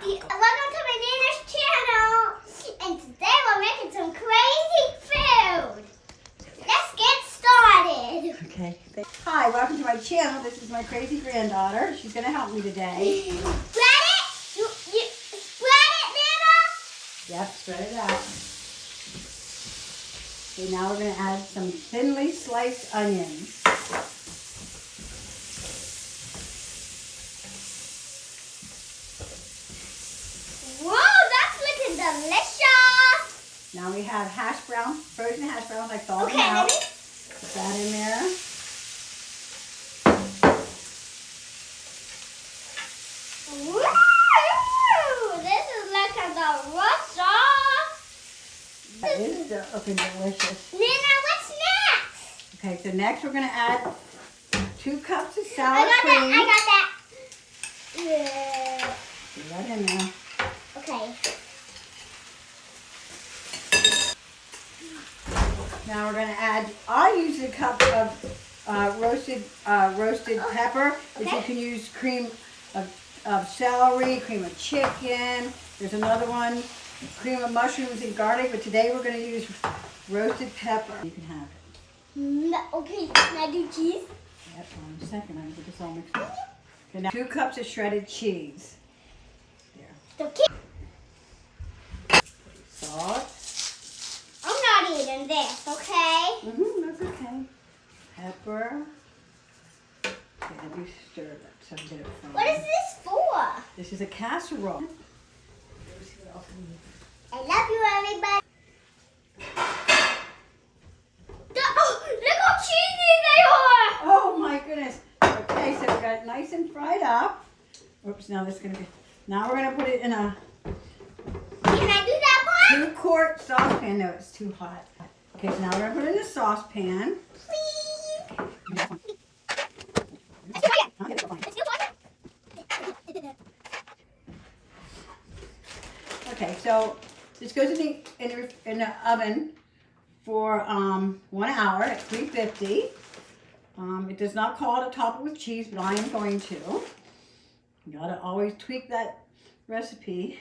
Welcome to my Nana's channel, and today we're making some crazy food. Let's get started. Okay. Hi, welcome to my channel. This is my crazy granddaughter. She's going to help me today. Spread it? You spread it, Nana? Yep, spread it out. Okay, now we're going to add some thinly sliced onions. Whoa, that's looking delicious. Now we have hash brown, frozen hash browns. I thawed them Okay, out. ready? Put that in there. Woo! This is looking delicious. That is looking delicious. Nana, what's next? Okay, so next we're going to add 2 cups of I sour got cream. that. Yeah. Put that in there. Okay. Now we're going to add, I use a cup of roasted pepper, but you can use cream of celery, cream of chicken. There's another one, cream of mushrooms and garlic, but today we're going to use roasted pepper. You can have it. Okay, can I do cheese? Yep, one second, I'm going to get this all mixed up. Okay, now 2 cups of shredded cheese. There. Okay. Salt. I'm not eating this, okay? That's okay. Pepper. Okay, let me stir that so I can get it from. What is this for? This is a casserole. I love you, everybody. Oh, look how cheesy they are! Oh my goodness. Okay, so we got it nice and fried up. Oops, now this is gonna be. Now we're gonna put it in a Can I do that one? 2-quart saucepan. No, it's too hot. Okay, so now we're gonna put it in a saucepan. Please. Okay, so this goes in the oven for 1 hour at 350. It does not call to top it with cheese, but I am going to. You gotta always tweak that recipe.